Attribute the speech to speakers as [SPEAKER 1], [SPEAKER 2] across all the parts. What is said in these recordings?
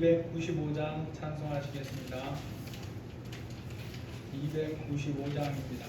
[SPEAKER 1] 295장 찬송하시겠습니다. 295장입니다.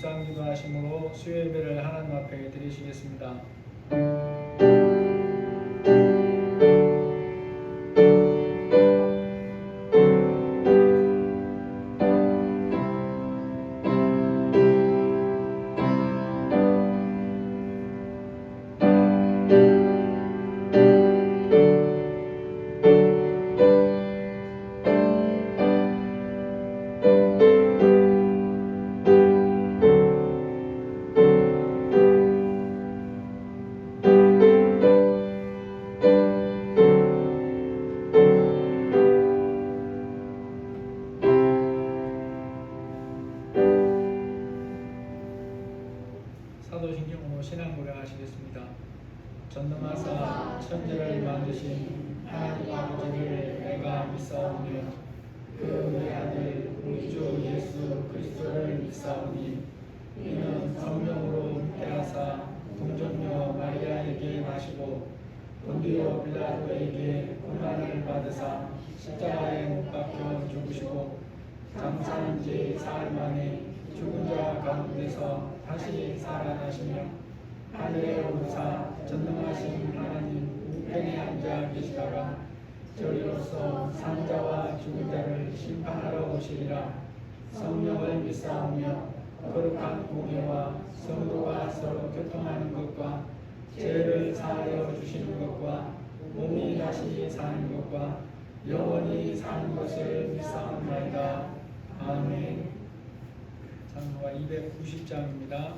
[SPEAKER 1] 묵상기도하심으로 수요예배를 하나님 앞에 드리시겠습니다. 사도신경으로 신앙 고백하시겠습니다. 전능하사 천지를 만드신 하나님 아버지를 내가 믿사오며 그 외아들 우리 주 예수 그리스도를 믿사오니 이는 성령으로 잉태하사 동정녀 마리아에게 나시고 본디오 빌라도에게 고난을 받으사 십자가에 못 박혀 죽으시고 장사한 지 사흘 만에 죽은 자 가운데서 다시 살아나시며 하늘에 오르사 전능하신 하나님 우편에 앉아 계시다가 저리로서 산자와 죽은 자를 심판하러 오시리라. 성령을 믿사오며 거룩한 공예와 성도가 서로 교통하는 것과 죄를 사하여 주시는 것과 몸이 다시 사는 것과 영원히 사는 것을 믿사옵나이다. 아멘. 장로가 290장입니다.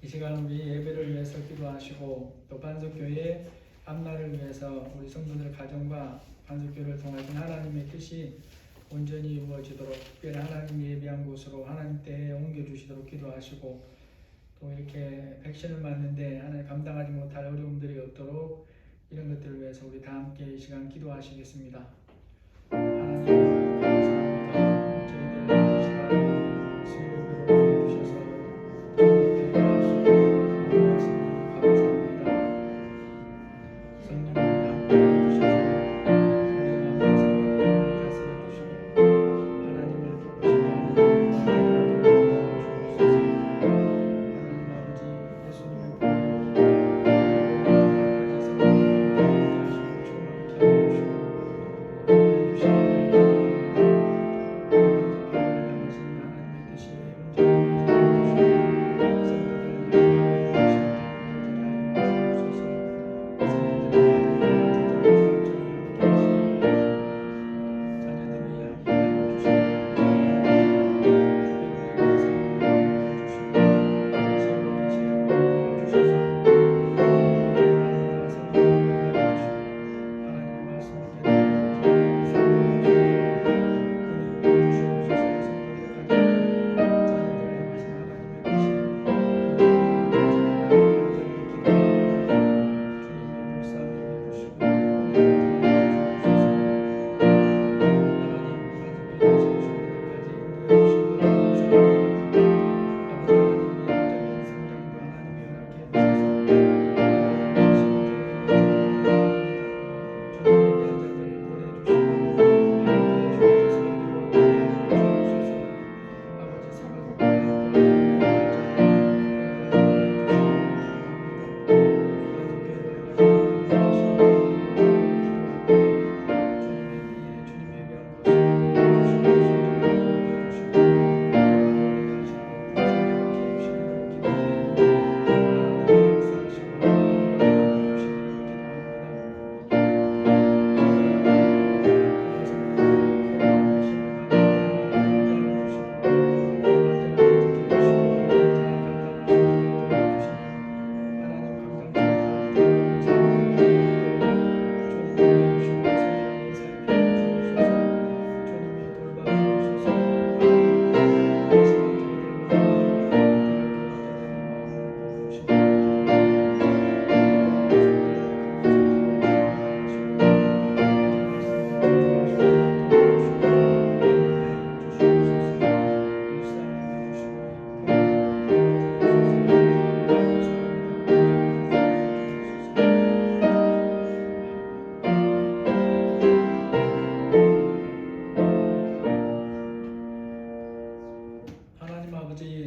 [SPEAKER 1] 시간 우리 예배를 위해서 기도하시고 또 반석교회 앞날을 위해서 우리 성도들 가정과 반석교회를 통하신 하나님의 뜻이 온전히 이루어지도록 특별히 하나님이 예비한 곳으로 하나님 때에 옮겨주시도록 기도하시고 또 이렇게 백신을 맞는데 하나님 감당하지 못할 어려움들이 없도록 이런 것들을 위해서 우리 다 함께 이 시간 기도하시겠습니다. 하나님 감사합니다.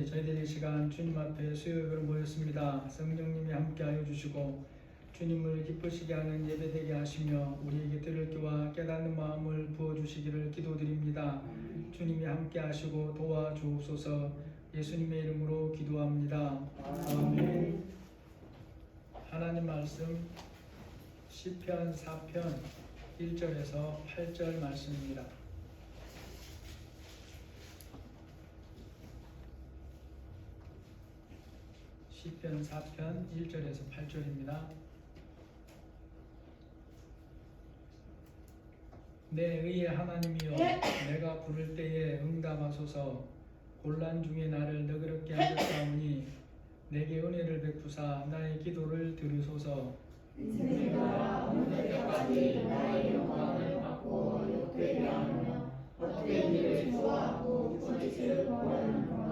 [SPEAKER 1] 저희들 이 시간 수요일로 주셔서 주님 앞에 수요일로 모였습니다. 성령님이 함께하여 주시고 주님을 기쁘시게 하는 예배되게 하시며 우리에게 들을 귀와 깨닫는 마음을 부어주시기를 기도드립니다. 주님이 함께하시고 도와주옵소서. 예수님의 이름으로 기도합니다. 아멘. 하나님 말씀 시편 4편 1절에서 8절 말씀입니다. 시편 4편 1절에서 8절입니다. 내 의의 하나님이여, 내가 부를 때에 응답하소서. 곤란 중에 나를 너그럽게 하셨사오니 내게 은혜를 베푸사 나의 기도를 들으소서.
[SPEAKER 2] 인생과 어느 때까지 나의 영광을 받고 욕되게 하며 헛된 일을 좋아하고 거짓을 구하는가.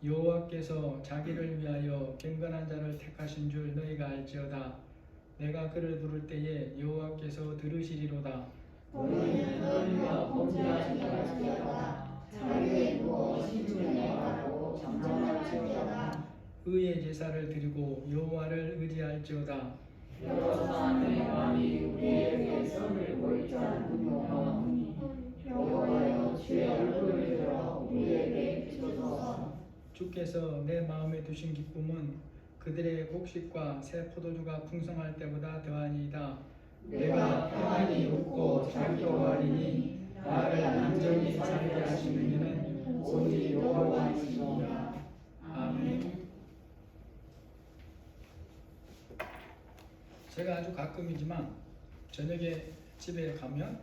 [SPEAKER 1] 여호와께서 자기를 위하여 경건한 자를 택하신 줄 너희가 알지어다. 내가 그를 부를 때에 여호와께서 들으시리로다.
[SPEAKER 2] 너희는 너희가 범죄하지 말지어다. 자리에 누워 신중에 가고 정정할지어다.
[SPEAKER 1] 의의 제사를 드리고 여호와를 의지할지어다.
[SPEAKER 2] 여러 사람의 마음이 우리에게 선을 보이지 않느뇨. 여호와여, 주의 얼굴을 들어 우리에게 비춰소서.
[SPEAKER 1] 주께서 내 마음에 두신 기쁨은 그들의 곡식과 새 포도주가 풍성할 때보다 더하니이다. 내가 평안히 웃고 잘 겨워하리니 나를 안전히 살게 하시는 이는 오직 여호와이시니라. 아멘. 제가 아주 가끔이지만 저녁에 집에 가면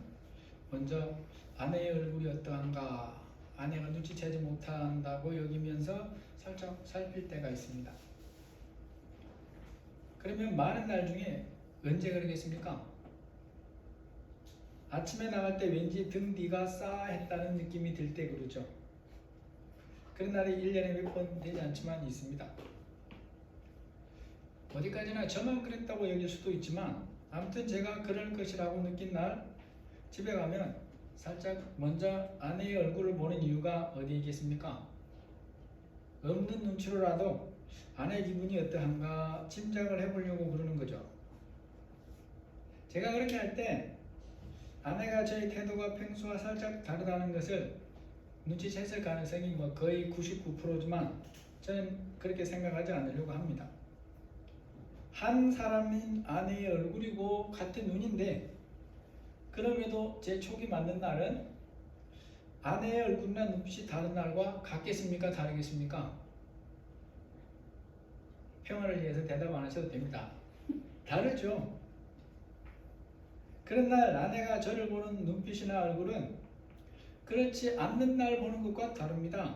[SPEAKER 1] 먼저 아내의 얼굴이 어떠한가, 아내가 눈치채지 못한다고 여기면서 살짝 살필 때가 있습니다. 그러면 많은 날 중에 언제 그러겠습니까? 아침에 나갈 때 왠지 등 뒤가 싸했다는 느낌이 들 때 그러죠. 그런 날이 1년에 몇 번 되지 않지만 있습니다. 어디까지나 저만 그랬다고 여길 수도 있지만 아무튼 제가 그럴 것이라고 느낀 날 집에 가면 살짝 먼저 아내의 얼굴을 보는 이유가 어디에 있겠습니까? 없는 눈치로라도 아내 기분이 어떠한가 짐작을 해보려고 그러는 거죠. 제가 그렇게 할 때 아내가 저의 태도가 평소와 살짝 다르다는 것을 눈치챘을 가능성이 거의 99%지만 저는 그렇게 생각하지 않으려고 합니다. 한 사람인 아내의 얼굴이고 같은 눈인데 그럼에도 제 촉이 맞는 날은 아내의 얼굴이나 눈빛이 다른 날과 같겠습니까? 다르겠습니까? 평화를 위해서 대답 안 하셔도 됩니다. 다르죠. 그런 날 아내가 저를 보는 눈빛이나 얼굴은 그렇지 않는 날 보는 것과 다릅니다.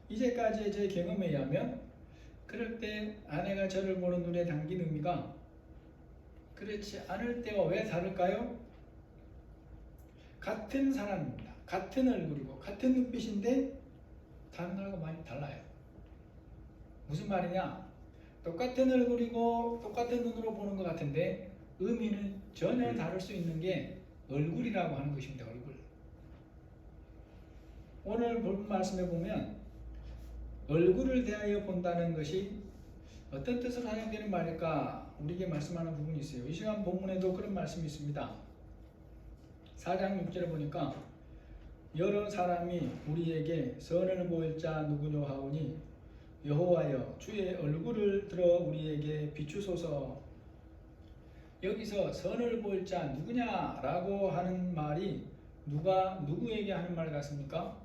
[SPEAKER 1] 이제까지의 제 경험에 의하면 그럴 때 아내가 저를 보는 눈에 담긴 의미가 그렇지 않을 때와 왜 다를까요? 같은 사람입니다. 같은 얼굴이고 같은 눈빛인데 다른 날과 많이 달라요. 무슨 말이냐? 똑같은 얼굴이고 똑같은 눈으로 보는 것 같은데 의미는 전혀 다를 수 있는 게 얼굴이라고 하는 것입니다. 얼굴. 오늘 본 말씀에 보면 얼굴을 대하여 본다는 것이 어떤 뜻으로 사용되는 말일까? 우리에게 말씀하는 부분이 있어요. 이 시간 본문에도 그런 말씀이 있습니다. 4장 6절에 보니까 여러 사람이 우리에게 선을 보일 자 누구뇨 하오니 여호와여 주의 얼굴을 들어 우리에게 비추소서. 여기서 선을 보일 자 누구냐라고 하는 말이 누가 누구에게 하는 말 같습니까?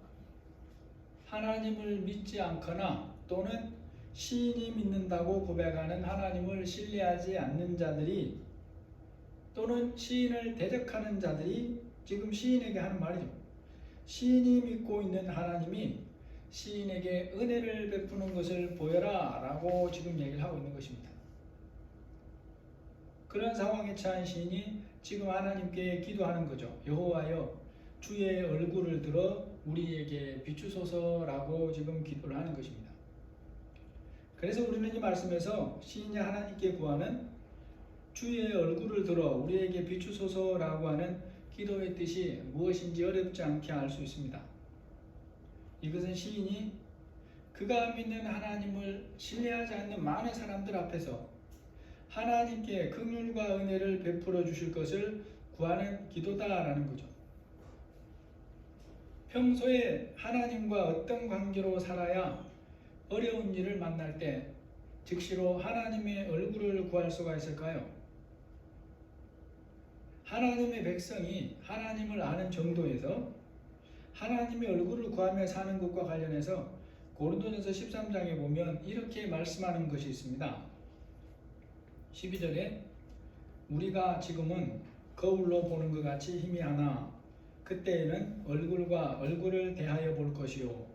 [SPEAKER 1] 하나님을 믿지 않거나 또는 시인이 믿는다고 고백하는 하나님을 신뢰하지 않는 자들이 또는 시인을 대적하는 자들이 지금 시인에게 하는 말이죠. 시인이 믿고 있는 하나님이 시인에게 은혜를 베푸는 것을 보여라 라고 지금 얘기를 하고 있는 것입니다. 그런 상황에 처한 시인이 지금 하나님께 기도하는 거죠. 여호와여 주의 얼굴을 들어 우리에게 비추소서라고 지금 기도를 하는 것입니다. 그래서 우리는 이 말씀에서 시인이 하나님께 구하는 주의 얼굴을 들어 우리에게 비추소서라고 하는 기도의 뜻이 무엇인지 어렵지 않게 알 수 있습니다. 이것은 시인이 그가 믿는 하나님을 신뢰하지 않는 많은 사람들 앞에서 하나님께 긍휼과 은혜를 베풀어 주실 것을 구하는 기도다라는 거죠. 평소에 하나님과 어떤 관계로 살아야 어려운 일을 만날 때 즉시로 하나님의 얼굴을 구할 수가 있을까요? 하나님의 백성이 하나님을 아는 정도에서 하나님의 얼굴을 구하며 사는 것과 관련해서 고린도전서 13장에 보면 이렇게 말씀하는 것이 있습니다. 12절에 우리가 지금은 거울로 보는 것 같이 희미하나 그때에는 얼굴과 얼굴을 대하여 볼 것이요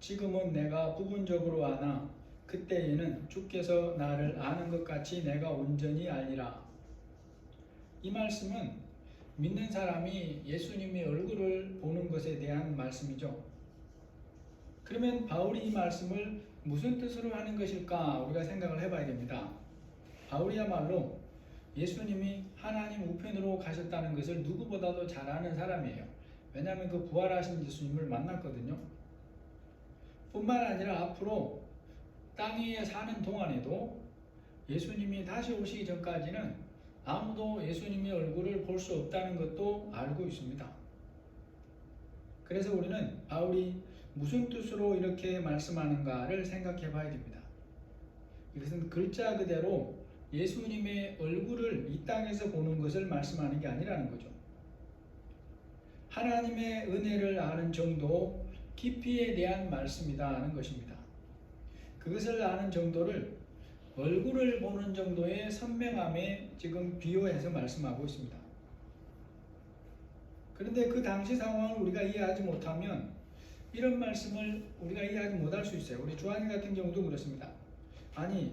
[SPEAKER 1] 지금은 내가 부분적으로 아나 그때에는 주께서 나를 아는 것 같이 내가 온전히 알리라. 이 말씀은 믿는 사람이 예수님의 얼굴을 보는 것에 대한 말씀이죠. 그러면 바울이 이 말씀을 무슨 뜻으로 하는 것일까 우리가 생각을 해봐야 됩니다. 바울이야말로 예수님이 하나님 우편으로 가셨다는 것을 누구보다도 잘 아는 사람이에요. 왜냐하면 그 부활하신 예수님을 만났거든요. 뿐만 아니라 앞으로 땅 위에 사는 동안에도 예수님이 다시 오시기 전까지는 아무도 예수님의 얼굴을 볼 수 없다는 것도 알고 있습니다. 그래서 우리는 바울이 무슨 뜻으로 이렇게 말씀하는가를 생각해 봐야 됩니다. 이것은 글자 그대로 예수님의 얼굴을 이 땅에서 보는 것을 말씀하는 게 아니라는 거죠. 하나님의 은혜를 아는 정도 깊이에 대한 말씀이다 하는 것입니다. 그것을 아는 정도를 얼굴을 보는 정도의 선명함에 지금 비유해서 말씀하고 있습니다. 그런데 그 당시 상황을 우리가 이해하지 못하면 이런 말씀을 우리가 이해하지 못할 수 있어요. 우리 주한이 같은 경우도 그렇습니다. 아니,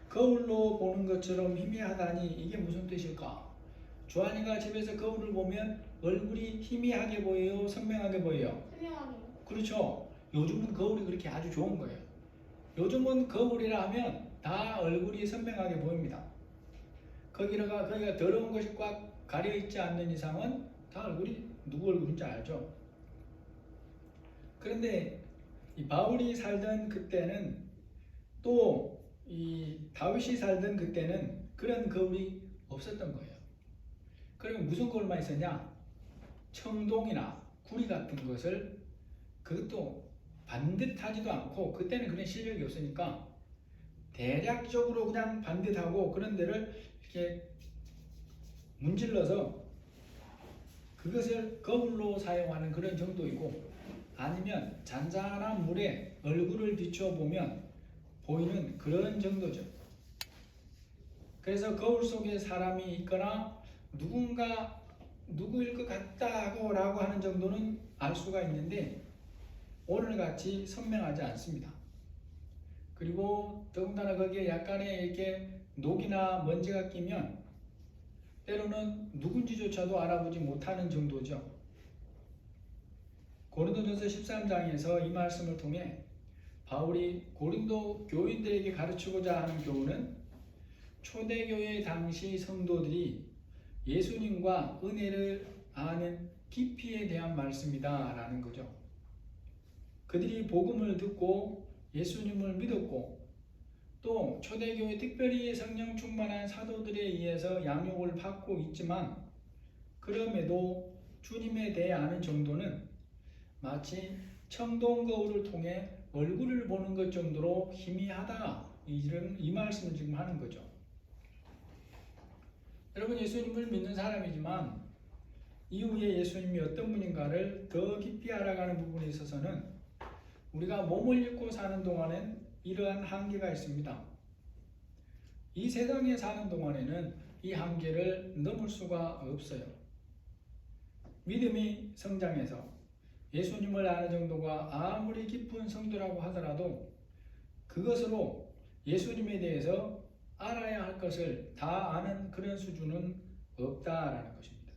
[SPEAKER 1] 거울로 보는 것처럼 희미하다니 이게 무슨 뜻일까? 주한이가 집에서 거울을 보면 얼굴이 희미하게 보여요? 선명하게 보여요?
[SPEAKER 2] 선명하게.
[SPEAKER 1] 그렇죠. 요즘은 거울이 그렇게 아주 좋은 거예요. 요즘은 거울이라 하면 다 얼굴이 선명하게 보입니다. 거기가 더러운 것이 꽉 가려있지 않는 이상은 다 얼굴이 누구 얼굴인지 알죠. 그런데 이 바울이 살던 그때는 또 이 다윗이 살던 그때는 그런 거울이 없었던 거예요. 그러면 무슨 거울만 있었냐? 청동이나 구리 같은 것을, 그것도 반듯하지도 않고, 그때는 그런 실력이 없으니까 대략적으로 그냥 반듯하고 그런 데를 이렇게 문질러서 그것을 거울로 사용하는 그런 정도이고, 아니면 잔잔한 물에 얼굴을 비춰보면 보이는 그런 정도죠. 그래서 거울 속에 사람이 있거나 누군가 누구일 것 같다고 라고 하는 정도는 알 수가 있는데 오늘같이 선명하지 않습니다. 그리고 더군다나 거기에 약간의 이렇게 녹이나 먼지가 끼면 때로는 누군지조차도 알아보지 못하는 정도죠. 고린도전서 13장에서 이 말씀을 통해 바울이 고린도 교인들에게 가르치고자 하는 교훈은 초대교회 당시 성도들이 예수님과 은혜를 아는 깊이에 대한 말씀이다 라는 거죠. 그들이 복음을 듣고 예수님을 믿었고 또 초대교회 특별히 성령 충만한 사도들에 의해서 양육을 받고 있지만 그럼에도 주님에 대해 아는 정도는 마치 청동 거울을 통해 얼굴을 보는 것 정도로 희미하다, 이 말씀을 지금 하는 거죠. 여러분, 예수님을 믿는 사람이지만 이후에 예수님이 어떤 분인가를 더 깊이 알아가는 부분에 있어서는 우리가 몸을 입고 사는 동안엔 이러한 한계가 있습니다. 이 세상에 사는 동안에는 이 한계를 넘을 수가 없어요. 믿음이 성장해서 예수님을 아는 정도가 아무리 깊은 성도라고 하더라도 그것으로 예수님에 대해서 알아야 할 것을 다 아는 그런 수준은 없다라는 것입니다.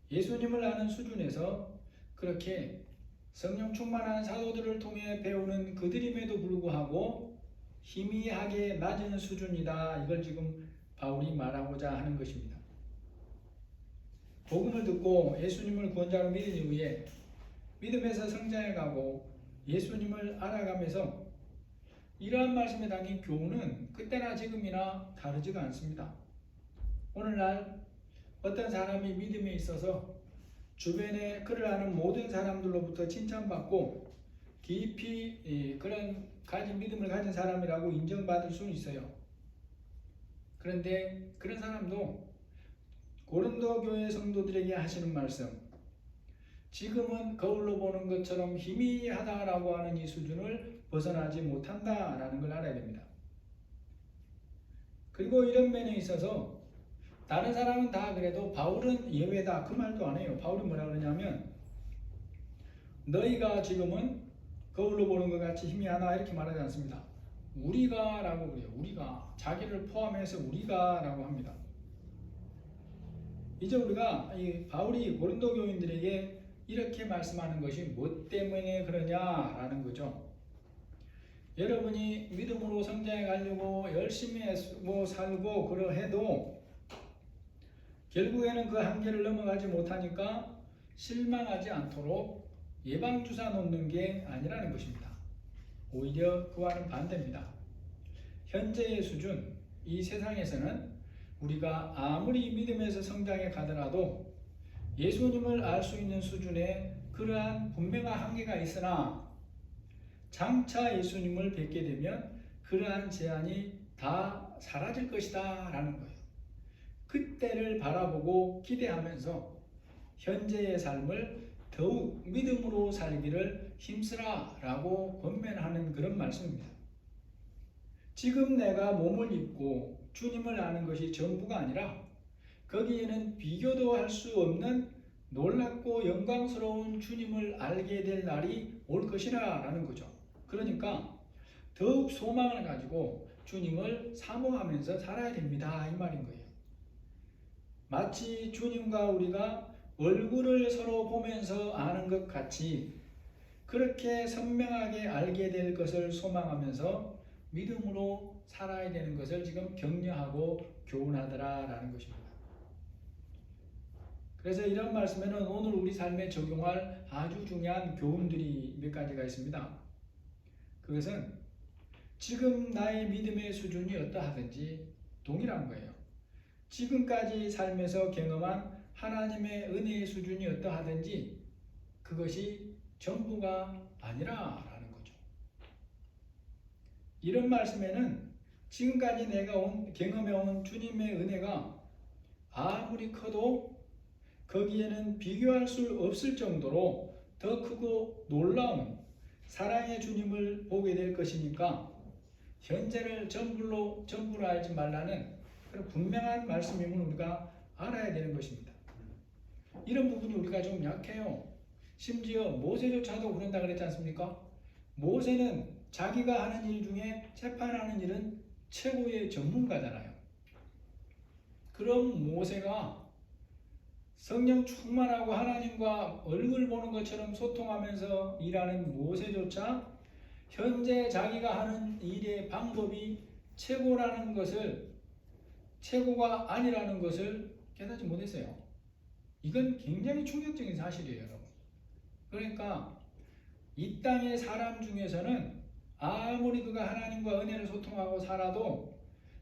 [SPEAKER 1] 예수님을 아는 수준에서 그렇게 성령 충만한 사도들을 통해 배우는 그들임에도 불구하고 희미하게 낮은 수준이다. 이걸 지금 바울이 말하고자 하는 것입니다. 복음을 듣고 예수님을 구원자로 믿은 이후에 믿음에서 성장해가고 예수님을 알아가면서 이러한 말씀에 담긴 교훈은 그때나 지금이나 다르지가 않습니다. 오늘날 어떤 사람이 믿음에 있어서 주변에 그를 아는 모든 사람들로부터 칭찬받고 깊이 그런 믿음을 가진 사람이라고 인정받을 수는 있어요. 그런데 그런 사람도 고린도 교회 성도들에게 하시는 말씀, 지금은 거울로 보는 것처럼 희미하다라고 하는 이 수준을 벗어나지 못한다라는 걸 알아야 됩니다. 그리고 이런 면에 있어서 다른 사람은 다 그래도 바울은 예외다 그 말도 안 해요. 바울은 뭐라 그러냐면 너희가 지금은 거울로 보는 것 같이 희미하다 이렇게 말하지 않습니다. 우리가 라고 그래요. 우리가, 자기를 포함해서 우리가 라고 합니다. 이제 우리가 이 바울이 고린도 교인들에게 이렇게 말씀하는 것이 뭐 때문에 그러냐라는 거죠. 여러분이 믿음으로 성장해 가려고 열심히 살고 그러해도 결국에는 그 한계를 넘어가지 못하니까 실망하지 않도록 예방주사 놓는 게 아니라는 것입니다. 오히려 그와는 반대입니다. 현재의 수준, 이 세상에서는 우리가 아무리 믿음에서 성장해 가더라도 예수님을 알 수 있는 수준에 그러한 분명한 한계가 있으나 장차 예수님을 뵙게 되면 그러한 제한이 다 사라질 것이다 라는 거예요. 그때를 바라보고 기대하면서 현재의 삶을 더욱 믿음으로 살기를 힘쓰라 라고 권면하는 그런 말씀입니다. 지금 내가 몸을 입고 주님을 아는 것이 전부가 아니라 거기에는 비교도 할 수 없는 놀랍고 영광스러운 주님을 알게 될 날이 올 것이라 라는 거죠. 그러니까 더욱 소망을 가지고 주님을 사모하면서 살아야 됩니다, 이 말인 거예요. 마치 주님과 우리가 얼굴을 서로 보면서 아는 것 같이 그렇게 선명하게 알게 될 것을 소망하면서 믿음으로 살아야 되는 것을 지금 격려하고 교훈하더라라는 것입니다. 그래서 이런 말씀에는 오늘 우리 삶에 적용할 아주 중요한 교훈들이 몇 가지가 있습니다. 그것은 지금 나의 믿음의 수준이 어떠하든지 동일한 거예요. 지금까지 삶에서 경험한 하나님의 은혜의 수준이 어떠하든지 그것이 전부가 아니라라는 거죠. 이런 말씀에는 지금까지 내가 경험해온 주님의 은혜가 아무리 커도 거기에는 비교할 수 없을 정도로 더 크고 놀라운 사랑의 주님을 보게 될 것이니까 현재를 전부로 알지 말라는 그런 분명한 말씀임을 우리가 알아야 되는 것입니다. 이런 부분이 우리가 좀 약해요. 심지어 모세조차도 그런다 그랬지 않습니까? 모세는 자기가 하는 일 중에 재판하는 일은 최고의 전문가잖아요. 그럼 모세가 성령 충만하고 하나님과 얼굴 보는 것처럼 소통하면서 일하는 모세조차 현재 자기가 하는 일의 방법이 최고라는 것을, 최고가 아니라는 것을 깨닫지 못했어요. 이건 굉장히 충격적인 사실이에요, 여러분. 그러니까 이 땅의 사람 중에서는 아무리 그가 하나님과 은혜를 소통하고 살아도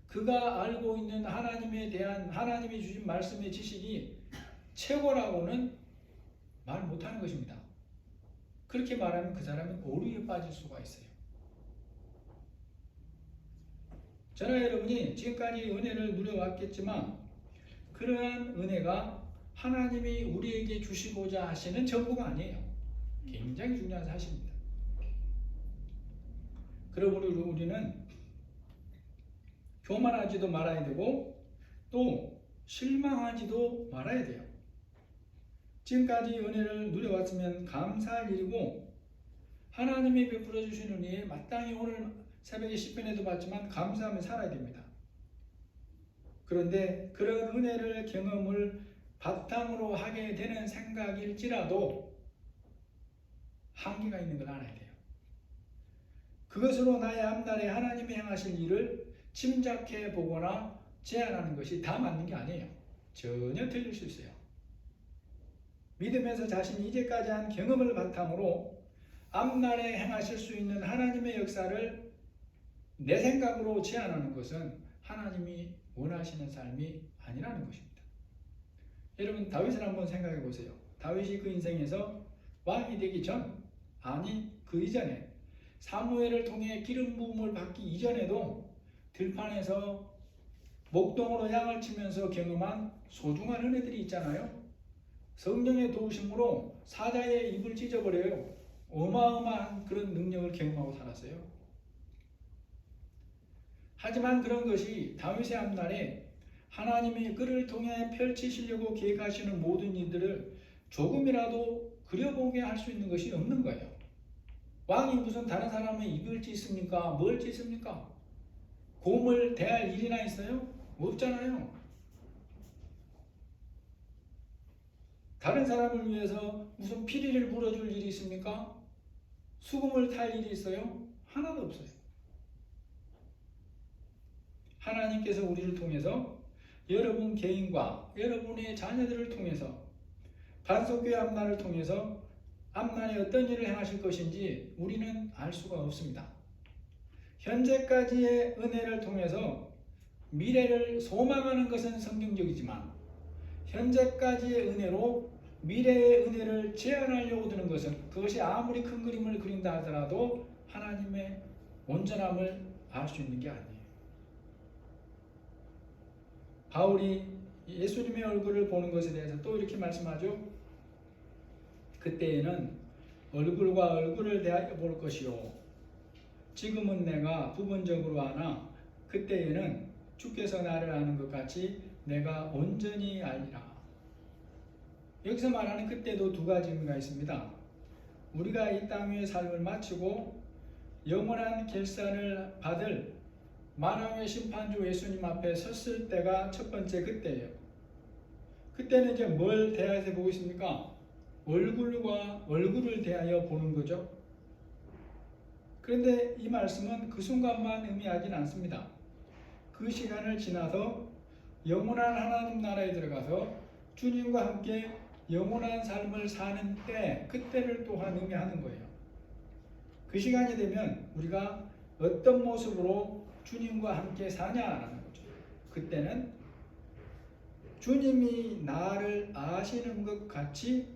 [SPEAKER 1] 그가 알고 있는 하나님에 대한 하나님이 주신 말씀의 지식이 최고라고는 말 못하는 것입니다. 그렇게 말하면 그 사람은 오류에 빠질 수가 있어요. 저는 여러분이 지금까지 은혜를 누려왔겠지만 그러한 은혜가 하나님이 우리에게 주시고자 하시는 전부가 아니에요. 굉장히 중요한 사실입니다. 그러므로 우리는 교만하지도 말아야 되고 또 실망하지도 말아야 돼요. 지금까지 은혜를 누려왔으면 감사할 일이고 하나님이 베풀어 주신 은혜에 마땅히 오늘 새벽에 시편에도 봤지만 감사하며 살아야 됩니다. 그런데 그런 은혜를 경험을 바탕으로 하게 되는 생각일지라도 한계가 있는 걸 알아야 돼요. 그것으로 나의 앞날에 하나님이 행하실 일을 짐작해 보거나 제안하는 것이 다 맞는 게 아니에요. 전혀 틀릴 수 있어요. 믿음에서 자신이 이제까지 한 경험을 바탕으로 앞날에 행하실 수 있는 하나님의 역사를 내 생각으로 제안하는 것은 하나님이 원하시는 삶이 아니라는 것입니다. 여러분 다윗을 한번 생각해 보세요. 다윗이 그 인생에서 왕이 되기 전, 아니 그 이전에 사무엘을 통해 기름 부음을 받기 이전에도 들판에서 목동으로 양을 치면서 경험한 소중한 은혜들이 있잖아요. 성령의 도우심으로 사자의 입을 찢어버려요. 어마어마한 그런 능력을 경험하고 살았어요. 하지만 그런 것이 다윗의 앞날에 하나님이 그를 통해 펼치시려고 계획하시는 모든 일들을 조금이라도 그려보게 할 수 있는 것이 없는 거예요. 왕이 무슨 다른 사람의 입을 찢습니까? 뭘 찢습니까? 곰을 대할 일이나 있어요? 없잖아요. 다른 사람을 위해서 무슨 피리를 물어줄 일이 있습니까? 수금을 탈 일이 있어요? 하나도 없어요. 하나님께서 우리를 통해서 여러분 개인과 여러분의 자녀들을 통해서 반석교회 앞날을 통해서 앞날에 어떤 일을 행하실 것인지 우리는 알 수가 없습니다. 현재까지의 은혜를 통해서 미래를 소망하는 것은 성경적이지만 현재까지의 은혜로 미래의 은혜를 제한하려고 드는 것은 그것이 아무리 큰 그림을 그린다 하더라도 하나님의 온전함을 알 수 있는 게 아니에요. 바울이 예수님의 얼굴을 보는 것에 대해서 또 이렇게 말씀하죠. 그때에는 얼굴과 얼굴을 대하여 볼 것이요 지금은 내가 부분적으로 아나 그때에는 주께서 나를 아는 것 같이 내가 온전히 알리라. 여기서 말하는 그때도 두 가지 의미가 있습니다. 우리가 이 땅 위의 삶을 마치고 영원한 결산을 받을 만왕의 심판주 예수님 앞에 섰을 때가 첫 번째 그때예요. 그때는 이제 뭘 대하여서 보고 있습니까? 얼굴과 얼굴을 대하여 보는 거죠. 그런데 이 말씀은 그 순간만 의미하진 않습니다. 그 시간을 지나서 영원한 하나님 나라에 들어가서 주님과 함께 영원한 삶을 사는 때, 그때를 또한 의미하는 거예요. 그 시간이 되면 우리가 어떤 모습으로 주님과 함께 사냐라는 거죠. 그때는 주님이 나를 아시는 것 같이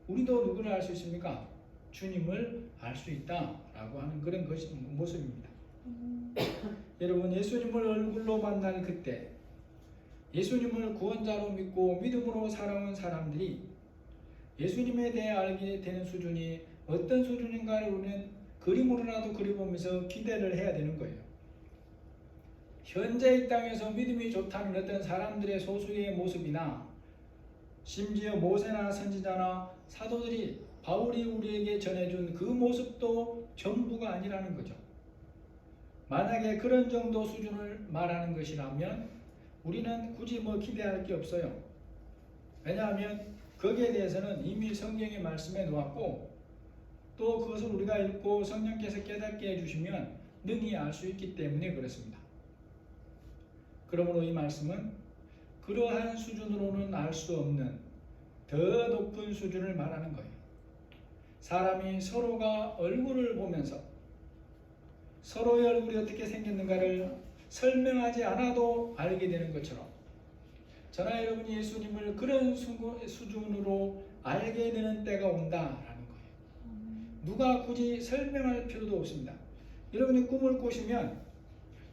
[SPEAKER 1] 우리도 누구를 알 수 있습니까? 주님을 알 수 있다라고 하는 그런 모습입니다. 여러분, 예수님을 얼굴로 만날 그때, 예수님을 구원자로 믿고 믿음으로 살아온 사람들이 예수님에 대해 알게 되는 수준이 어떤 수준인가를 우리는 그림으로라도 그려보면서 기대를 해야 되는 거예요. 현재 이 땅에서 믿음이 좋다는 어떤 사람들의 소수의 모습이나 심지어 모세나 선지자나 사도들이 바울이 우리에게 전해준 그 모습도 전부가 아니라는 거죠. 만약에 그런 정도 수준을 말하는 것이라면 우리는 굳이 기대할 게 없어요. 왜냐하면 거기에 대해서는 이미 성경의 말씀에 놓았고 또 그것을 우리가 읽고 성령께서 깨닫게 해주시면 능히 알 수 있기 때문에 그렇습니다. 그러므로 이 말씀은 그러한 수준으로는 알 수 없는 더 높은 수준을 말하는 거예요. 사람이 서로가 얼굴을 보면서 서로의 얼굴이 어떻게 생겼는가를 설명하지 않아도 알게 되는 것처럼 저나 여러분이 예수님을 그런 수준으로 알게 되는 때가 온다라는 거예요. 누가 굳이 설명할 필요도 없습니다. 여러분이 꿈을 꾸시면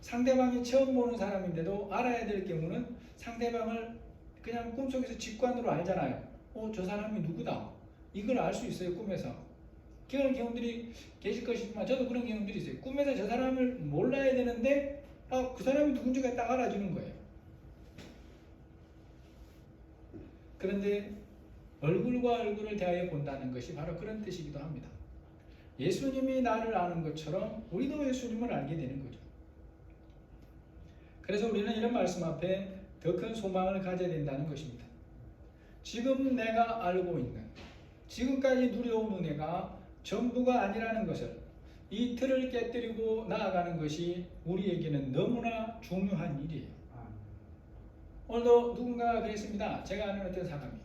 [SPEAKER 1] 상대방이 처음 보는 사람인데도 알아야 될 경우는 상대방을 그냥 꿈속에서 직관으로 알잖아요. 저 사람이 누구다. 이걸 알 수 있어요, 꿈에서. 그런 경우들이 계실 것이지만 저도 그런 경우들이 있어요. 꿈에서 저 사람을 몰라야 되는데 그 사람이 누군지가 딱 알아주는 거예요. 그런데 얼굴과 얼굴을 대하여 본다는 것이 바로 그런 뜻이기도 합니다. 예수님이 나를 아는 것처럼 우리도 예수님을 알게 되는 거죠. 그래서 우리는 이런 말씀 앞에 더 큰 소망을 가져야 된다는 것입니다. 지금 내가 알고 있는, 지금까지 누려온 은혜가 전부가 아니라는 것을, 이 틀을 깨뜨리고 나아가는 것이 우리에게는 너무나 중요한 일이에요. 오늘도 누군가가 그랬습니다. 제가 아는 어떤 사람이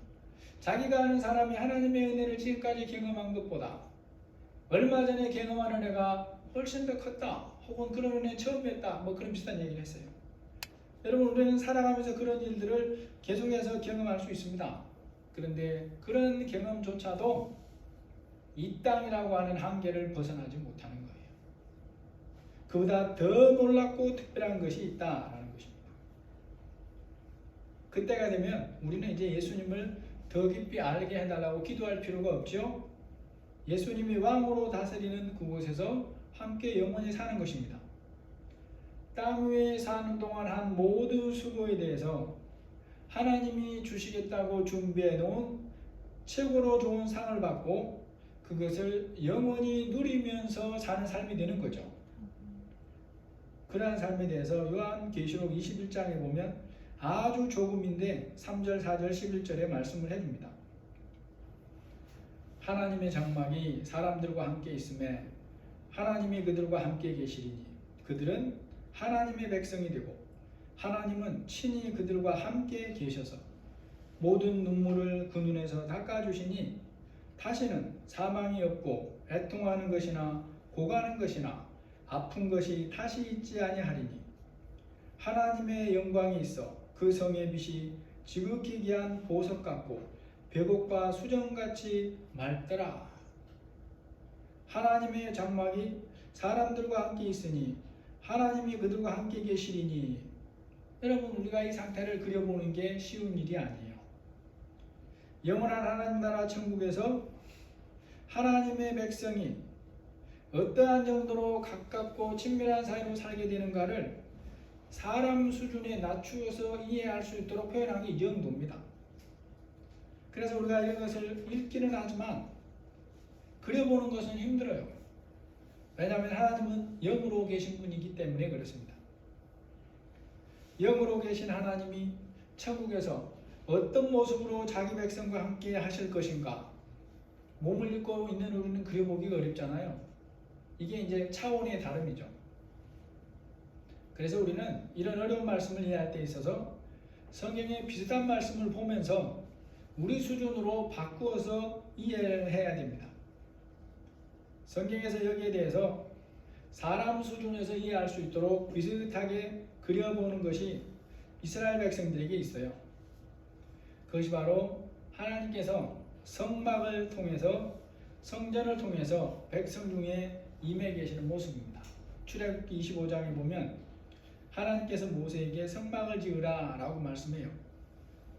[SPEAKER 1] 자기가 아는 사람이 하나님의 은혜를 지금까지 경험한 것보다 얼마 전에 경험한 은혜가 훨씬 더 컸다, 혹은 그런 은혜 처음이었다, 그런 비슷한 얘기를 했어요. 여러분, 우리는 살아가면서 그런 일들을 계속해서 경험할 수 있습니다. 그런데 그런 경험조차도 이 땅이라고 하는 한계를 벗어나지 못하는 거예요. 그보다 더 놀랍고 특별한 것이 있다라는 것입니다. 그때가 되면 우리는 이제 예수님을 더 깊이 알게 해달라고 기도할 필요가 없죠. 예수님이 왕으로 다스리는 그곳에서 함께 영원히 사는 것입니다. 땅 위에 사는 동안 한 모든 수고에 대해서 하나님이 주시겠다고 준비해 놓은 최고로 좋은 상을 받고 그것을 영원히 누리면서 사는 삶이 되는 거죠. 그러한 삶에 대해서 요한계시록 21장에 보면 아주 조금인데 3절, 4절, 11절에 말씀을 해줍니다. 하나님의 장막이 사람들과 함께 있음에 하나님이 그들과 함께 계시리니 그들은 하나님의 백성이 되고 하나님은 친히 그들과 함께 계셔서 모든 눈물을 그 눈에서 닦아주시니 다시는 사망이 없고 애통하는 것이나 고가는 것이나 아픈 것이 다시 있지 아니하리니 하나님의 영광이 있어 그 성의 빛이 지극히 귀한 보석 같고 벽옥과 수정같이 맑더라. 하나님의 장막이 사람들과 함께 있으니 하나님이 그들과 함께 계시리니. 여러분, 우리가 이 상태를 그려보는 게 쉬운 일이 아니에요. 영원한 하나님 나라 천국에서 하나님의 백성이 어떠한 정도로 가깝고 친밀한 사이로 살게 되는가를 사람 수준에 낮추어서 이해할 수 있도록 표현한 게 이 정도입니다. 그래서 우리가 이것을 읽기는 하지만 그려보는 것은 힘들어요. 왜냐하면 하나님은 영으로 계신 분이기 때문에 그렇습니다. 영으로 계신 하나님이 천국에서 어떤 모습으로 자기 백성과 함께 하실 것인가, 몸을 입고 있는 우리는 그려보기가 어렵잖아요. 이게 이제 차원의 다름이죠. 그래서 우리는 이런 어려운 말씀을 이해할 때 있어서 성경의 비슷한 말씀을 보면서 우리 수준으로 바꾸어서 이해를 해야 됩니다. 성경에서 여기에 대해서 사람 수준에서 이해할 수 있도록 비슷하게 그려보는 것이 이스라엘 백성들에게 있어요. 그것이 바로 하나님께서 성막을 통해서, 성전을 통해서 백성 중에 임해 계시는 모습입니다. 출애굽기 25장에 보면 하나님께서 모세에게 성막을 지으라 라고 말씀해요.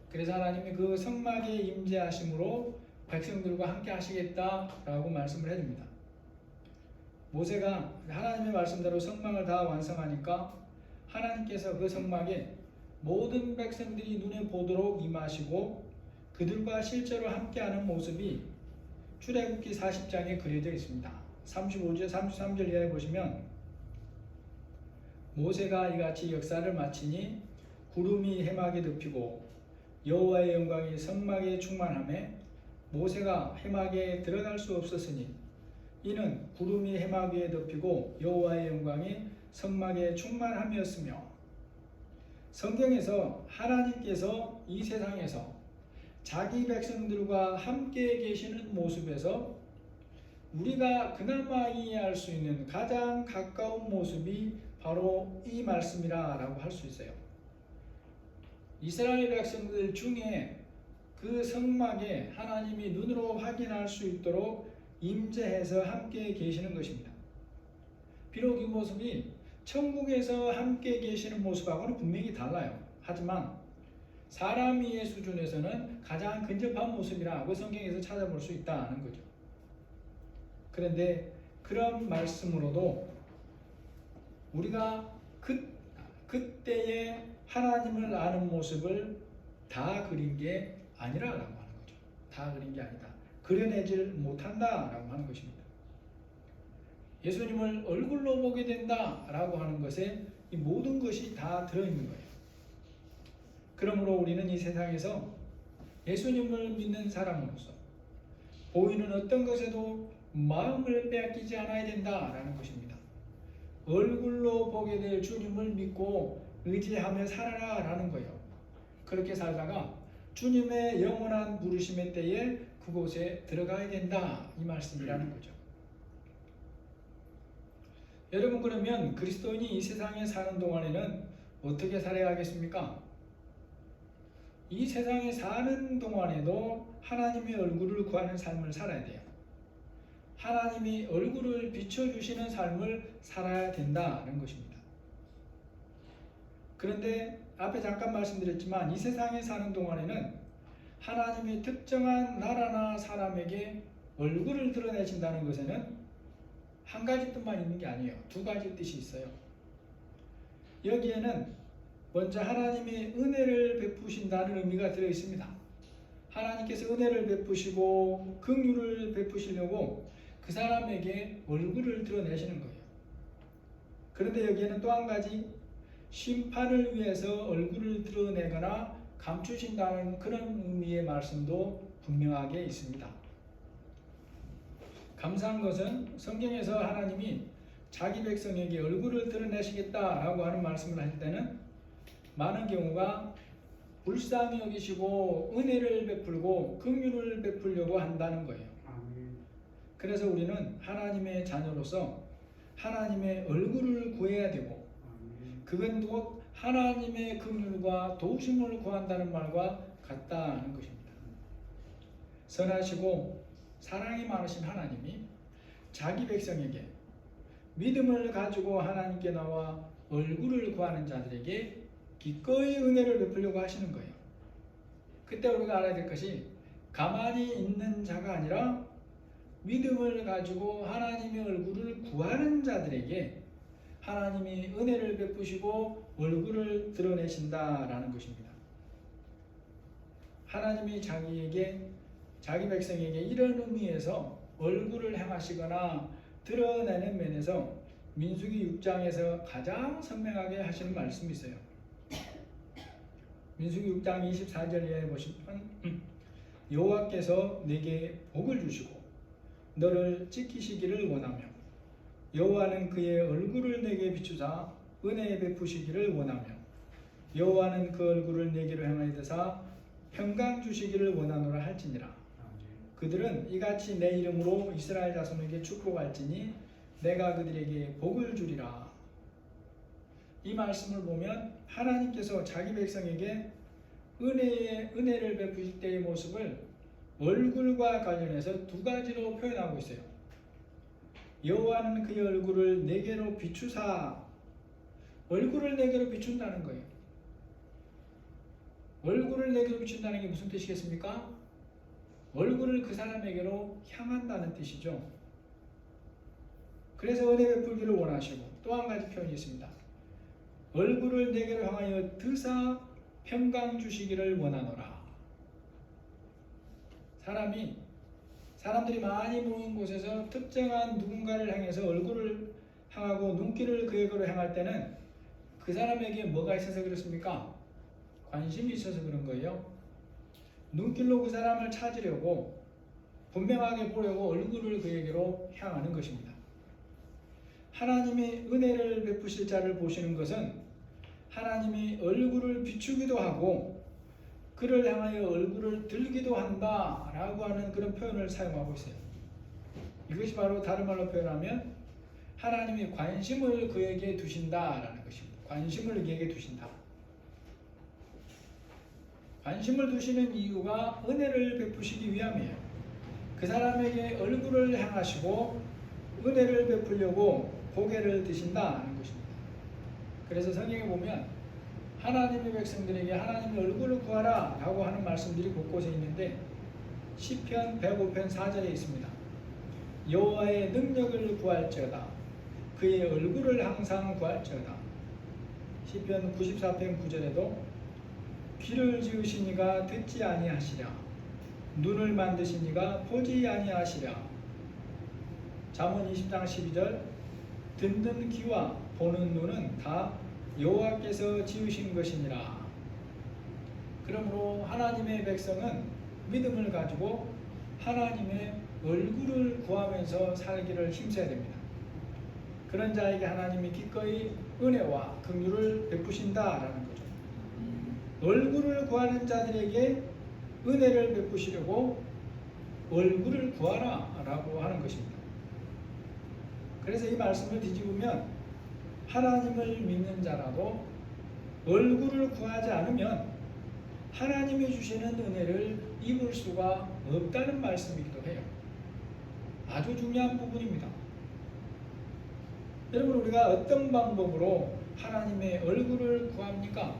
[SPEAKER 1] 그래서 하나님이 그 성막에 임재하심으로 백성들과 함께 하시겠다 라고 말씀을 해줍니다. 모세가 하나님의 말씀대로 성막을 다 완성하니까 하나님께서 그 성막에 모든 백성들이 눈에 보도록 임하시고 그들과 실제로 함께하는 모습이 출애굽기 40장에 그려져 있습니다. 35절, 33절 이하에 보시면 모세가 이같이 역사를 마치니 구름이 해막에 덮이고 여호와의 영광이 성막에 충만하매 모세가 해막에 들어갈 수 없었으니 이는 구름이 해막 위에 덮이고 여호와의 영광이 성막에 충만함이었으며, 성경에서 하나님께서 이 세상에서 자기 백성들과 함께 계시는 모습에서 우리가 그나마 이해할 수 있는 가장 가까운 모습이 바로 이 말씀이라 라고 할 수 있어요. 이스라엘 백성들 중에 그 성막에 하나님이 눈으로 확인할 수 있도록 임재해서 함께 계시는 것입니다. 비록 이 모습이 천국에서 함께 계시는 모습하고는 분명히 달라요. 하지만 사람 이해 수준에서는 가장 근접한 모습이라고 성경에서 찾아볼 수 있다는 거죠. 그런데 그런 말씀으로도 우리가 그때의 하나님을 아는 모습을 다 그린 게 아니라라고 하는 거죠. 다 그린 게 아니다. 그려내질 못한다라고 하는 것입니다. 예수님을 얼굴로 보게 된다라고 하는 것에 이 모든 것이 다 들어있는 거예요. 그러므로 우리는 이 세상에서 예수님을 믿는 사람으로서 보이는 어떤 것에도 마음을 빼앗기지 않아야 된다라는 것입니다. 얼굴로 보게 될 주님을 믿고 의지하며 살아라라는 거예요. 그렇게 살다가 주님의 영원한 부르심의 때에 그곳에 들어가야 된다, 이 말씀이라는 거죠. 여러분, 그러면 그리스도인이 이 세상에 사는 동안에는 어떻게 살아야 하겠습니까? 이 세상에 사는 동안에도 하나님의 얼굴을 구하는 삶을 살아야 돼요. 하나님이 얼굴을 비춰주시는 삶을 살아야 된다는 것입니다. 그런데 앞에 잠깐 말씀드렸지만 이 세상에 사는 동안에는 하나님이 특정한 나라나 사람에게 얼굴을 드러내신다는 것에는 한 가지 뜻만 있는 게 아니에요. 두 가지 뜻이 있어요. 여기에는 먼저 하나님이 은혜를 베푸신다는 의미가 들어 있습니다. 하나님께서 은혜를 베푸시고 긍휼을 베푸시려고 그 사람에게 얼굴을 드러내시는 거예요. 그런데 여기에는 또 한 가지, 심판을 위해서 얼굴을 드러내거나 감추신다는 그런 의미의 말씀도 분명하게 있습니다. 감사한 것은 성경에서 하나님이 자기 백성에게 얼굴을 드러내시겠다라고 하는 말씀을 할 때는 많은 경우가 불쌍히 여기시고 은혜를 베풀고 긍휼을 베풀려고 한다는 거예요. 그래서 우리는 하나님의 자녀로서 하나님의 얼굴을 구해야 되고, 그건 곧 하나님의 긍휼과 도우심을 구한다는 말과 같다는 것입니다. 선하시고 사랑이 많으신 하나님이 자기 백성에게 믿음을 가지고 하나님께 나와 얼굴을 구하는 자들에게 기꺼이 은혜를 베풀려고 하시는 거예요. 그때 우리가 알아야 될 것이 가만히 있는 자가 아니라 믿음을 가지고 하나님의 얼굴을 구하는 자들에게 하나님이 은혜를 베푸시고 얼굴을 드러내신다라는 것입니다. 하나님이 자기 백성에게 이런 의미에서 얼굴을 행하시거나 드러내는 면에서 민수기 6장에서 가장 선명하게 하시는 말씀이 있어요. 민수기 6장 24절에 보시면 여호와께서 내게 복을 주시고 너를 지키시기를 원하며 여호와는 그의 얼굴을 내게 비추사 은혜 베푸시기를 원하며 여호와는 그 얼굴을 내게로 향하여 드사 평강 주시기를 원하노라 할지니라. 그들은 이같이 내 이름으로 이스라엘 자손에게 축복할지니 내가 그들에게 복을 주리라. 이 말씀을 보면 하나님께서 자기 백성에게 은혜를 베푸실 때의 모습을 얼굴과 관련해서 두 가지로 표현하고 있어요. 여호와는 그의 얼굴을 내게로 비추사, 얼굴을 내게로 비춘다는 거예요. 얼굴을 내게로 비춘다는 게 무슨 뜻이겠습니까? 얼굴을 그 사람에게로 향한다는 뜻이죠. 그래서 은혜 베풀기를 원하시고 또 한 가지 표현이 있습니다. 얼굴을 내게로 향하여 드사 평강 주시기를 원하노라. 사람들이 많이 모인 곳에서 특정한 누군가를 향해서 얼굴을 향하고 눈길을 그에게로 향할 때는 그 사람에게 뭐가 있어서 그렇습니까? 관심이 있어서 그런 거예요. 눈길로 그 사람을 찾으려고 분명하게 보려고 얼굴을 그에게로 향하는 것입니다. 하나님이 은혜를 베푸실 자를 보시는 것은 하나님이 얼굴을 비추기도 하고 그를 향하여 얼굴을 들기도 한다라고 하는 그런 표현을 사용하고 있어요. 이것이 바로 다른 말로 표현하면 하나님이 관심을 그에게 두신다라는 것입니다. 관심을 그에게 두신다. 관심을 두시는 이유가 은혜를 베푸시기 위함이에요. 그 사람에게 얼굴을 향하시고 은혜를 베풀려고 고개를 드신다는 것입니다. 그래서 성경에 보면 하나님의 백성들에게 하나님의 얼굴을 구하라 라고 하는 말씀들이 곳곳에 있는데 시편 105편 4절에 있습니다. 여호와의 능력을 구할지어다 그의 얼굴을 항상 구할지어다. 시편 94편 9절에도 귀를 지으신 이가 듣지 아니하시랴 눈을 만드신 이가 보지 아니하시랴. 잠언 20장 12절 듣는 귀와 보는 눈은 다 여호와께서 지으신 것이니라. 그러므로 하나님의 백성은 믿음을 가지고 하나님의 얼굴을 구하면서 살기를 힘써야 됩니다. 그런 자에게 하나님이 기꺼이 은혜와 긍휼을 베푸신다라는 거죠. 얼굴을 구하는 자들에게 은혜를 베푸시려고 얼굴을 구하라 라고 하는 것입니다. 그래서 이 말씀을 뒤집으면 하나님을 믿는 자라도 얼굴을 구하지 않으면 하나님이 주시는 은혜를 입을 수가 없다는 말씀이기도 해요. 아주 중요한 부분입니다. 여러분, 우리가 어떤 방법으로 하나님의 얼굴을 구합니까?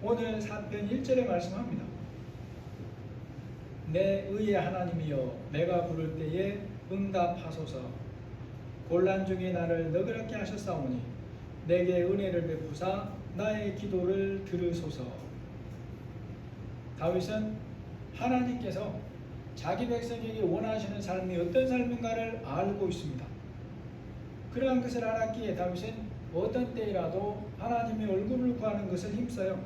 [SPEAKER 1] 오늘 4편 1절에 말씀합니다. 내 의의 하나님이여 내가 부를 때에 응답하소서. 곤란 중에 나를 너그럽게 하셨사오니 내게 은혜를 베푸사 나의 기도를 들으소서. 다윗은 하나님께서 자기 백성에게 원하시는 삶이 어떤 삶인가를 알고 있습니다. 그러한 것을 알았기에 다윗은 어떤 때이라도 하나님의 얼굴을 구하는 것을 힘써요.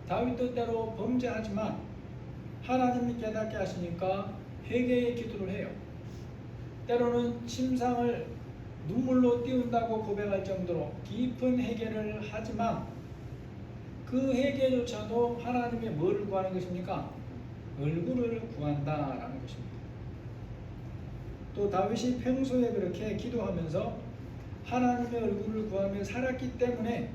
[SPEAKER 1] 다윗도 때로 범죄하지만 하나님이 깨닫게 하시니까 회개의 기도를 해요. 때로는 침상을 눈물로 띄운다고 고백할 정도로 깊은 회개를 하지만 그 회개조차도 하나님의 뭐를 구하는 것입니까? 얼굴을 구한다라는 것입니다. 또 다윗이 평소에 그렇게 기도하면서 하나님의 얼굴을 구하며 살았기 때문에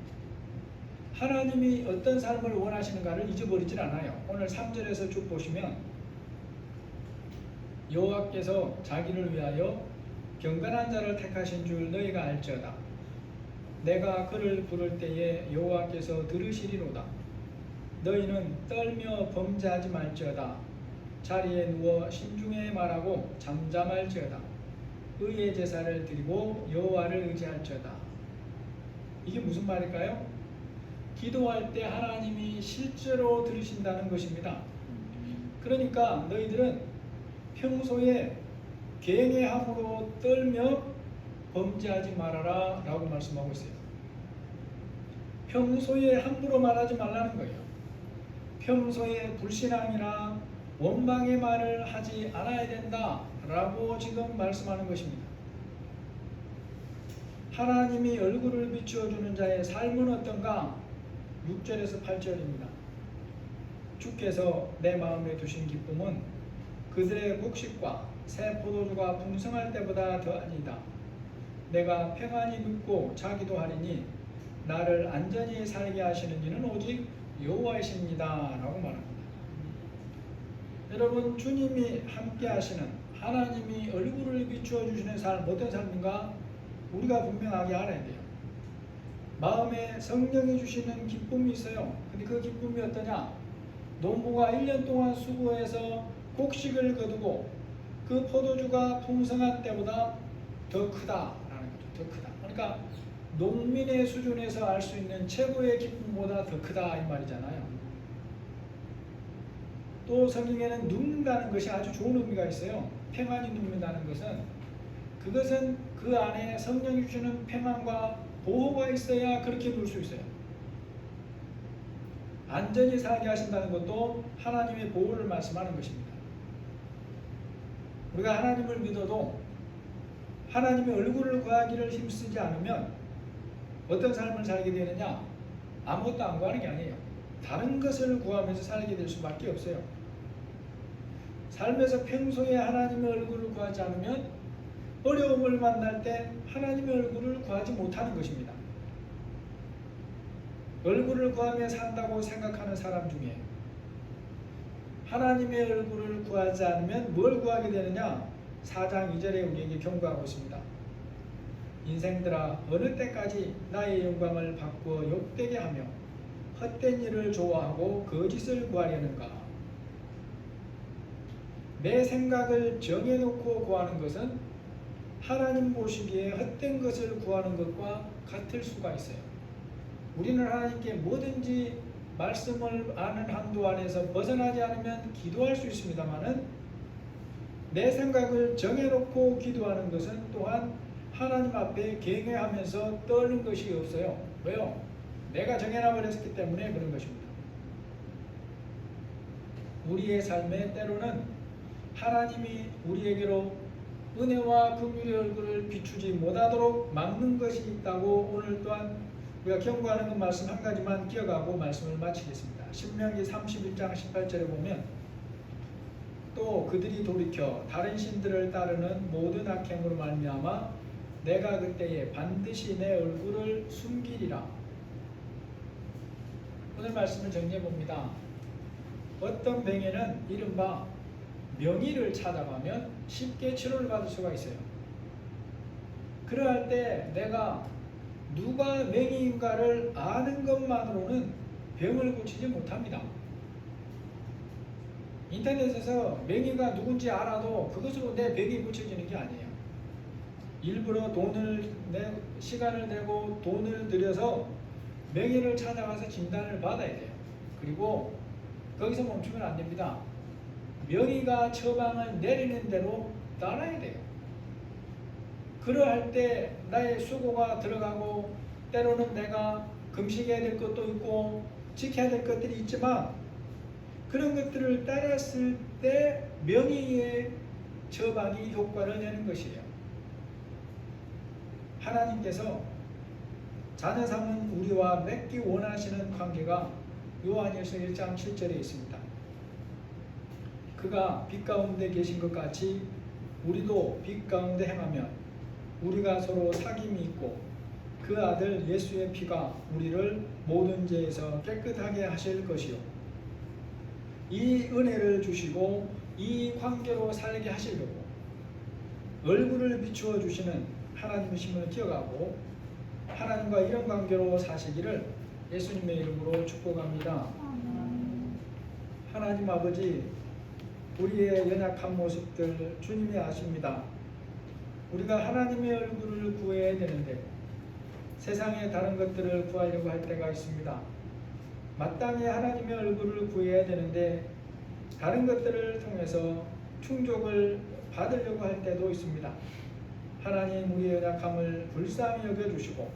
[SPEAKER 1] 하나님이 어떤 삶을 원하시는가를 잊어버리질 않아요. 오늘 3절에서 쭉 보시면 여호와께서 자기를 위하여 경건한 자를 택하신 줄 너희가 알지어다. 내가 그를 부를 때에 여호와께서 들으시리로다. 너희는 떨며 범죄하지 말지어다. 자리에 누워 신중에 말하고 잠잠할지어다. 의의 제사를 드리고 여호와를 의지할지어다. 이게 무슨 말일까요? 기도할 때 하나님이 실제로 들으신다는 것입니다. 그러니까 너희들은 평소에 경외함으로 떨며 범죄하지 말아라 라고 말씀하고 있어요. 평소에 함부로 말하지 말라는 거예요. 평소에 불신앙이나 원망의 말을 하지 않아야 된다 라고 지금 말씀하는 것입니다. 하나님이 얼굴을 비추어주는 자의 삶은 어떤가? 6절에서 8절입니다. 주께서 내 마음에 두신 기쁨은 그들의 곡식과 새 포도주가 풍성할 때보다 더하니이다. 내가 평안히 눕고 자기도 하리니 나를 안전히 살게 하시는 이는 오직 여호와이십니다 라고 말합니다. 여러분, 주님이 함께 하시는 하나님이 얼굴을 비추어 주시는 삶, 어떤 삶인가? 우리가 분명하게 알아야 돼요. 마음에 성령이 주시는 기쁨이 있어요. 근데 그 기쁨이 어떠냐? 농부가 1년 동안 수고해서 곡식을 거두고 그 포도주가 풍성한 때보다 더 크다라는 거죠. 더 크다. 그러니까 농민의 수준에서 알 수 있는 최고의 기쁨보다 더 크다 이 말이잖아요. 또 성경에는 눕는다는 것이 아주 좋은 의미가 있어요. 평안히 눕는다는 것은 그것은 그 안에 성령이 주시는 평안과 보호가 있어야 그렇게 누울 수 있어요. 안전히 살게 하신다는 것도 하나님의 보호를 말씀하는 것입니다. 우리가 하나님을 믿어도 하나님의 얼굴을 구하기를 힘쓰지 않으면 어떤 삶을 살게 되느냐? 아무것도 안 구하는 게 아니에요. 다른 것을 구하면서 살게 될 수밖에 없어요. 삶에서 평소에 하나님의 얼굴을 구하지 않으면 어려움을 만날 때 하나님의 얼굴을 구하지 못하는 것입니다. 얼굴을 구하며 산다고 생각하는 사람 중에 하나님의 얼굴을 구하지 않으면 뭘 구하게 되느냐? 4장 2절에 우리에게 경고하고 있습니다. 인생들아, 어느 때까지 나의 영광을 바꾸어 욕되게 하며 헛된 일을 좋아하고 거짓을 구하려는가? 내 생각을 정해놓고 구하는 것은 하나님 보시기에 헛된 것을 구하는 것과 같을 수가 있어요. 우리는 하나님께 뭐든지 말씀을 아는 한도 안에서 벗어나지 않으면 기도할 수 있습니다만은 내 생각을 정해놓고 기도하는 것은 또한 하나님 앞에 경외하면서 떠는 것이 없어요. 왜요? 내가 정해놔버렸기 때문에 그런 것입니다. 우리의 삶에 때로는 하나님이 우리에게로 은혜와 긍휼의 얼굴을 비추지 못하도록 막는 것이 있다고 오늘 또한 우리가 경고하는 그 말씀 한 가지만 기억하고 말씀을 마치겠습니다. 신명기 31장 18절에 보면 또 그들이 돌이켜 다른 신들을 따르는 모든 악행으로 말미암아 내가 그때에 반드시 내 얼굴을 숨기리라. 오늘 말씀을 정리해 봅니다. 어떤 병에는 이른바 명의를 찾아가면 쉽게 치료를 받을 수가 있어요. 그러할 때 내가 누가 명의인가를 아는 것만으로는 병을 고치지 못합니다. 인터넷에서 명의가 누군지 알아도 그것으로 내 병이 고쳐지는 게 아니에요. 일부러 시간을 내고 돈을 들여서 명의를 찾아가서 진단을 받아야 돼요. 그리고 거기서 멈추면 안 됩니다. 명의가 처방을 내리는 대로 따라야 돼요. 그러할 때 나의 수고가 들어가고 때로는 내가 금식해야 될 것도 있고 지켜야 될 것들이 있지만 그런 것들을 따랐을 때 명의의 처방이 효과를 내는 것이에요. 하나님께서 자녀 삼은 우리와 맺기 원하시는 관계가 요한일서 1장 7절에 있습니다. 그가 빛 가운데 계신 것 같이 우리도 빛 가운데 행하면 우리가 서로 사귐이 있고 그 아들 예수의 피가 우리를 모든 죄에서 깨끗하게 하실 것이요 이 은혜를 주시고 이 관계로 살게 하시려고 얼굴을 비추어 주시는 하나님이심을 기억하고 하나님과 이런 관계로 사시기를 예수님의 이름으로 축복합니다. 하나님 아버지, 우리의 연약한 모습들 주님이 아십니다. 우리가 하나님의 얼굴을 구해야 되는데 세상의 다른 것들을 구하려고 할 때가 있습니다. 마땅히 하나님의 얼굴을 구해야 되는데 다른 것들을 통해서 충족을 받으려고 할 때도 있습니다. 하나님 우리의 연약함을 불쌍히 여겨주시고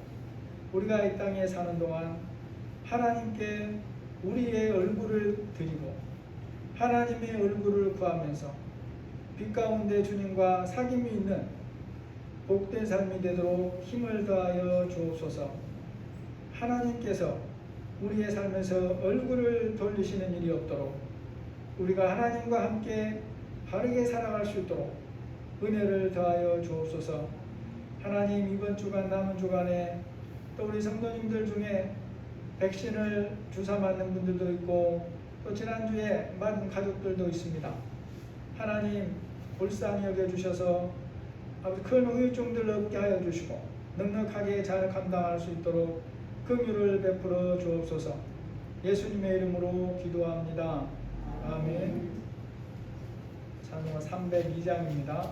[SPEAKER 1] 우리가 이 땅에 사는 동안 하나님께 우리의 얼굴을 드리고 하나님의 얼굴을 구하면서 빛 가운데 주님과 사귐이 있는 복된 삶이 되도록 힘을 더하여 주옵소서. 하나님께서 우리의 삶에서 얼굴을 돌리시는 일이 없도록 우리가 하나님과 함께 바르게 살아갈 수 있도록 은혜를 더하여 주옵소서. 하나님 이번 주간 남은 주간에 또 우리 성도님들 중에 백신을 주사 맞는 분들도 있고 또 지난주에 맞은 가족들도 있습니다. 하나님 불쌍히 여겨주셔서 아버지 큰 후유증들 없게 하여 주시고 넉넉하게 잘 감당할 수 있도록 긍휼을 베풀어 주옵소서. 예수님의 이름으로 기도합니다. 아멘. 찬송가 302장입니다.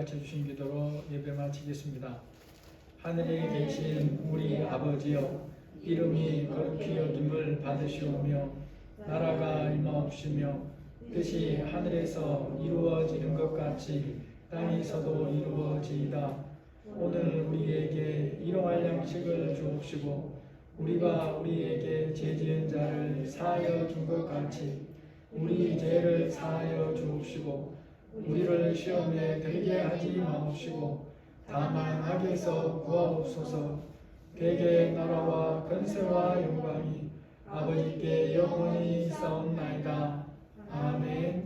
[SPEAKER 1] 가르쳐주신 기도로 예배 마치겠습니다. 하늘에 계신 우리 아버지여, 이름이 거룩히 여김을 받으시오며 나라가 임하옵시며 뜻이 하늘에서 이루어지는 것 같이 땅에서도 이루어지이다. 오늘 우리에게 일용할 양식을 주옵시고 우리가 우리에게 죄지은 자를 사하여 준 것 같이 우리 죄를 사하여 주옵시고 우리를 시험에 들게 하지 마옵시고 다만 악에서 구하옵소서. 대개의 나라와 권세와 영광이 아버지께 영원히 있사옵나이다. 아멘.